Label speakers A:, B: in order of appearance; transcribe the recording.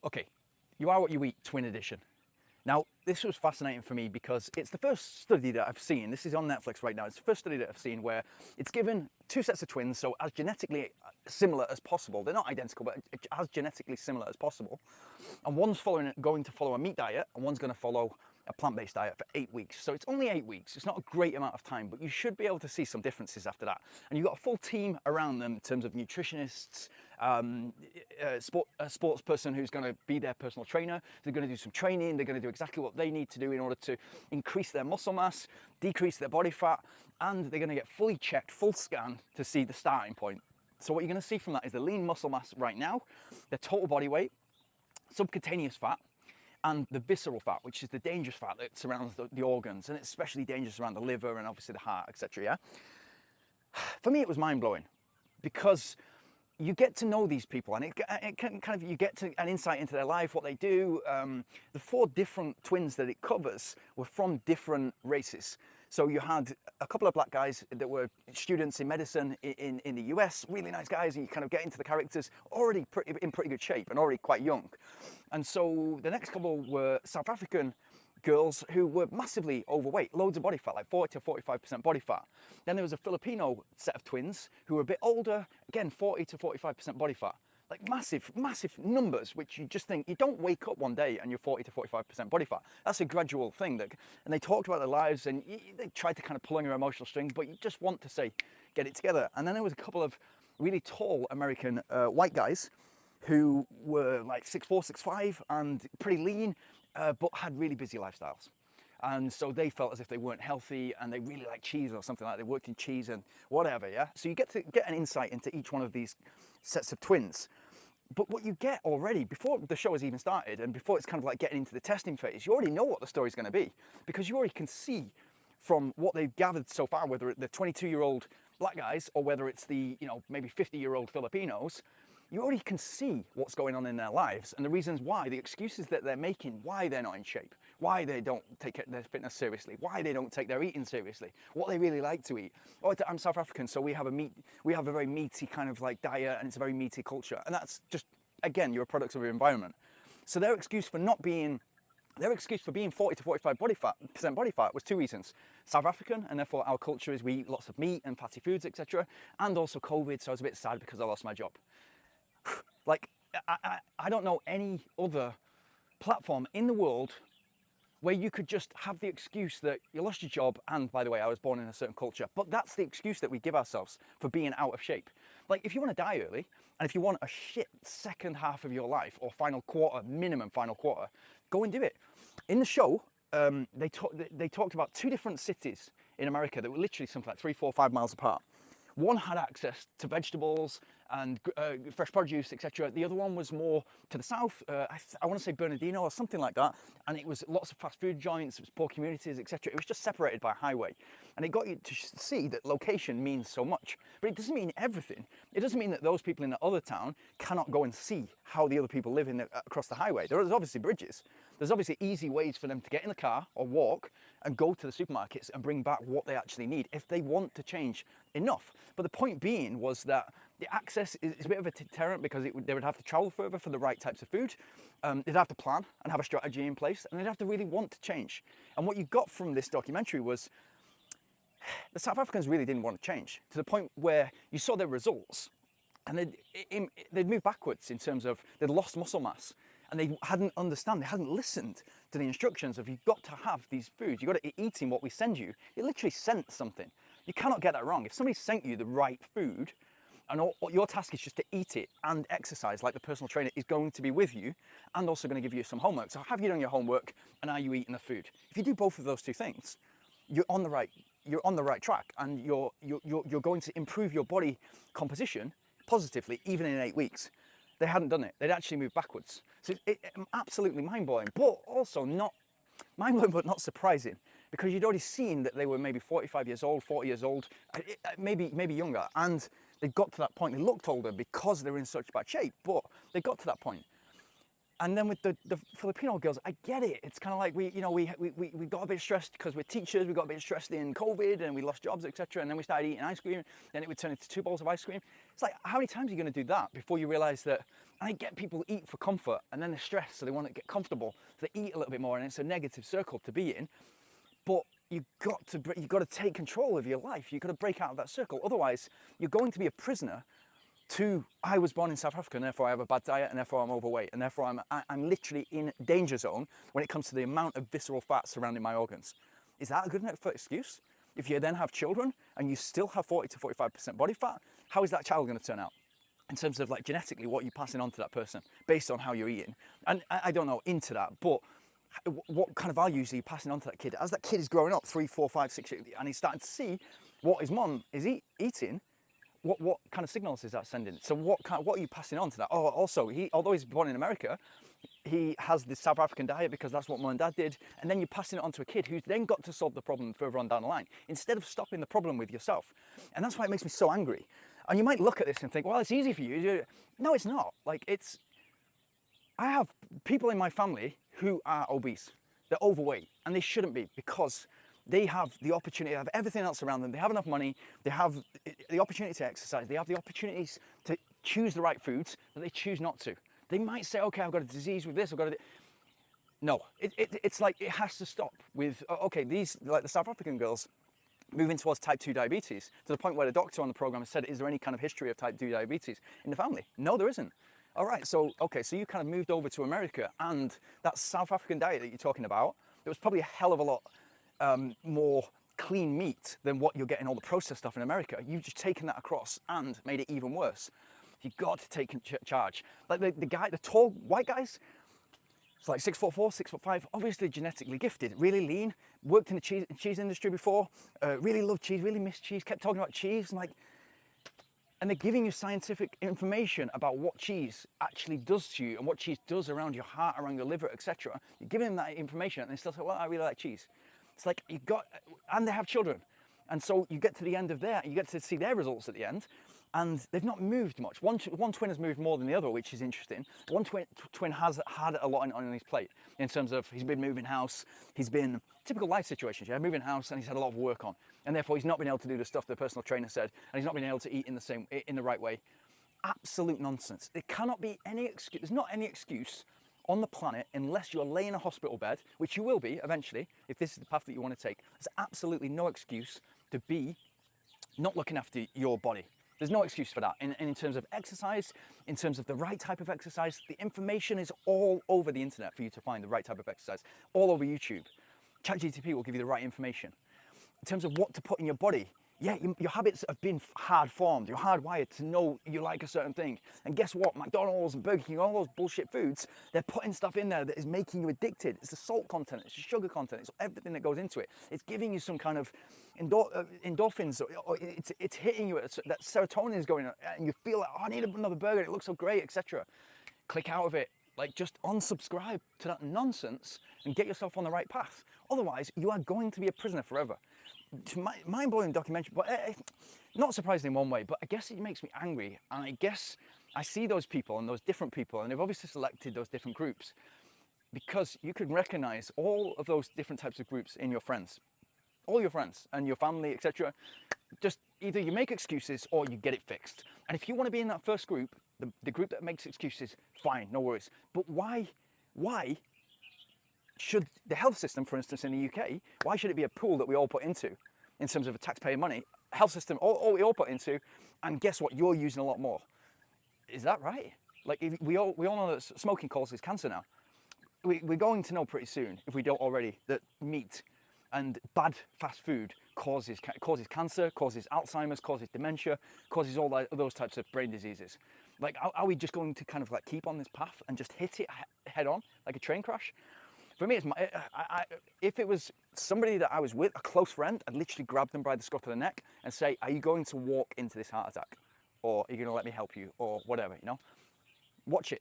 A: Okay, You Are What You Eat, Twin Edition. Now, this was fascinating for me because it's the first study that I've seen. This is on Netflix right now. It's the first study that I've seen where it's given two sets of twins, so as genetically similar as possible. They're not identical, but as genetically similar as possible. And one's going to follow a meat diet, and one's going to follow a plant-based diet for 8 weeks. So it's only 8 weeks. It's not a great amount of time, but you should be able to see some differences after that. And you've got a full team around them in terms of nutritionists, a sports person who's going to be their personal trainer. They're going to do some training. They're going to do exactly what they need to do in order to increase their muscle mass, decrease their body fat, and they're going to get fully checked, full scan to see the starting point. So what you're going to see from that is the lean muscle mass right now, their total body weight, subcutaneous fat, and the visceral fat, which is the dangerous fat that surrounds the organs, and it's especially dangerous around the liver and obviously the heart, etc. Yeah. For me, it was mind-blowing because you get to know these people, and it can kind of, you get to an insight into their life, what they do. The 4 different twins that it covers were from different races. So you had a couple of black guys that were students in medicine in the US, really nice guys, and you kind of get into the characters already in pretty good shape and already quite young. And so the next couple were South African girls who were massively overweight, loads of body fat, like 40 to 45% body fat. Then there was a Filipino set of twins who were a bit older, again 40 to 45% body fat. Like massive numbers, which you just think, you don't wake up one day and you're 40 to 45% body fat. That's a gradual thing. And they talked about their lives, and they tried to kind of pull on your emotional strings, but you just want to say, get it together. And then there was a couple of really tall American white guys who were like 6'4", 6'5", and pretty lean, but had really busy lifestyles. And so they felt as if they weren't healthy, and they really liked cheese or something like that. They worked in cheese and whatever, yeah? So you get to get an insight into each one of these sets of twins. But what you get already, before the show has even started, and before it's kind of like getting into the testing phase, you already know what the story's going to be, because you already can see from what they've gathered so far, whether it's the 22-year-old black guys or whether it's the, maybe 50-year-old Filipinos, you already can see what's going on in their lives and the reasons why, the excuses that they're making, why they're not in shape, why they don't take their fitness seriously, why they don't take their eating seriously, what they really like to eat. Oh, I'm South African, so we have a very meaty kind of like diet, and it's a very meaty culture. And that's just, again, you're a product of your environment. So their excuse for being 40 to 45% body fat was 2 reasons. South African, and therefore our culture is we eat lots of meat and fatty foods, etc. And also COVID, so I was a bit sad because I lost my job. Like, I don't know any other platform in the world where you could just have the excuse that you lost your job, and by the way, I was born in a certain culture, but that's the excuse that we give ourselves for being out of shape. Like, if you want to die early, and if you want a shit second half of your life, or minimum final quarter, go and do it. In the show, they talked about 2 different cities in America that were literally something like 3, 4, 5 miles apart. One had access to vegetables and fresh produce, etc. The other one was more to the south. I want to say Bernardino or something like that. And it was lots of fast food joints, it was poor communities, etc. It was just separated by a highway. And it got you to see that location means so much. But it doesn't mean everything. It doesn't mean that those people in the other town cannot go and see how the other people live across the highway. There's obviously bridges. There's obviously easy ways for them to get in the car or walk and go to the supermarkets and bring back what they actually need if they want to change enough. But the point being was that the access is a bit of a deterrent because they would have to travel further for the right types of food. They'd have to plan and have a strategy in place, and they'd have to really want to change. And what you got from this documentary was the South Africans really didn't want to change, to the point where you saw their results and they'd moved backwards in terms of they'd lost muscle mass. And they hadn't listened to the instructions of, you've got to have these foods, you've got to be eating what we send you. It literally sent something. You cannot get that wrong. If somebody sent you the right food, and your task is just to eat it and exercise, like the personal trainer is going to be with you and also going to give you some homework. So have you done your homework, and are you eating the food? If you do both of those 2 things, you're on the right track, and you're going to improve your body composition positively, even in 8 weeks. They hadn't done it. They'd actually moved backwards. So it's absolutely mind-blowing, but also not mind-blowing, but not surprising, because you'd already seen that they were maybe 45 years old, 40 years old, maybe younger, and they got to that point. They looked older because they were in such bad shape, but they got to that point. And then with the Filipino girls, I get it. It's kind of like we got a bit stressed because we're teachers. We got a bit stressed in COVID and we lost jobs, etc. And then we started eating ice cream. Then it would turn into 2 bowls of ice cream. It's like, how many times are you going to do that before you realise that And I get people eat for comfort, and then they're stressed, so they want to get comfortable, so they eat a little bit more, and it's a negative circle to be in. But you've got to take control of your life. You've got to break out of that circle. Otherwise, you're going to be a prisoner to, I was born in South Africa, and therefore I have a bad diet, and therefore I'm overweight, and therefore I'm literally in danger zone when it comes to the amount of visceral fat surrounding my organs. Is that a good enough excuse? If you then have children and you still have 40 to 45% body fat, how is that child going to turn out? In terms of like genetically what you're passing on to that person based on how you're eating. And I don't know into that, but what kind of values are you passing on to that kid? As that kid is growing up, 3, 4, 5, 6, and he's starting to see what his mom is eating, what kind of signals is that sending? So what are you passing on to that? Oh, also, although he's born in America, he has the South African diet because that's what mum and dad did, and then you're passing it on to a kid who's then got to solve the problem further on down the line, instead of stopping the problem with yourself. And that's why it makes me so angry. And you might look at this and think, well, it's easy for you. No, it's not. Like, I have people in my family who are obese. They're overweight, and they shouldn't be, because they have the opportunity to have everything else around them. They have enough money. They have the opportunity to exercise. They have the opportunities to choose the right foods, but they choose not to. They might say, okay, I've got a disease with this, I've got a... No, it's like it has to stop with, okay, these, like the South African girls, moving towards type 2 diabetes, to the point where the doctor on the program has said, is there any kind of history of type 2 diabetes in the family? No, there isn't. All right, so, okay, so you kind of moved over to America, and that South African diet that you're talking about, there was probably a hell of a lot more clean meat than what you're getting all the processed stuff in America. You've just taken that across and made it even worse. You've got to take charge. Like the tall white guys, it's like 6'4", 6'5", obviously genetically gifted, really lean, worked in the cheese industry before, really loved cheese, really missed cheese, kept talking about cheese, and they're giving you scientific information about what cheese actually does to you and what cheese does around your heart, around your liver, etc. You're giving them that information, and they still say, well, I really like cheese. It's like and they have children. And so you get to the end of you get to see their results at the end, and they've not moved much. One twin has moved more than the other, which is interesting. One twin has had a lot on his plate in terms of he's been moving house, he's been typical life situations, yeah, moving house, and he's had a lot of work on, and therefore he's not been able to do the stuff the personal trainer said, and he's not been able to eat in the right way. Absolute nonsense. There cannot be any excuse. There's not any excuse on the planet, unless you're laying in a hospital bed, which you will be eventually, if this is the path that you want to take. There's absolutely no excuse to be not looking after your body. There's no excuse for that. In terms of exercise, in terms of the right type of exercise, the information is all over the internet for you to find the right type of exercise, all over YouTube. ChatGPT will give you the right information. In terms of what to put in your body, yeah, your habits have been hard formed. You're hardwired to know you like a certain thing. And guess what? McDonald's and Burger King, all those bullshit foods, they're putting stuff in there that is making you addicted. It's the salt content, it's the sugar content, it's everything that goes into it. It's giving you some kind of endorphins, or it's hitting you, that serotonin is going on, and you feel like, oh, I need another burger, it looks so great, etc. Click out of it. Like, just unsubscribe to that nonsense and get yourself on the right path. Otherwise, you are going to be a prisoner forever. Mind-blowing documentary, but not surprising in one way, but I guess it makes me angry. And I guess I see those people and those different people, and they've obviously selected those different groups because you can recognize all of those different types of groups in your friends, all your friends and your family, etc. Just either you make excuses or you get it fixed. And if you want to be in that first group, the group that makes excuses, fine, no worries. But why should the health system, for instance, in the UK, why should it be a pool that we all put into in terms of a taxpayer money? Health system, all we all put into, and guess what? You're using a lot more. Is that right? Like, we all know that smoking causes cancer now. We're going to know pretty soon, if we don't already, that meat and bad fast food causes cancer, causes Alzheimer's, causes dementia, causes all those types of brain diseases. Like, are we just going to kind of like keep on this path and just hit it head on like a train crash? For me, if it was somebody that I was with, a close friend, I'd literally grab them by the scruff of the neck and say, are you going to walk into this heart attack? Or are you going to let me help you? Or whatever, you know? Watch it.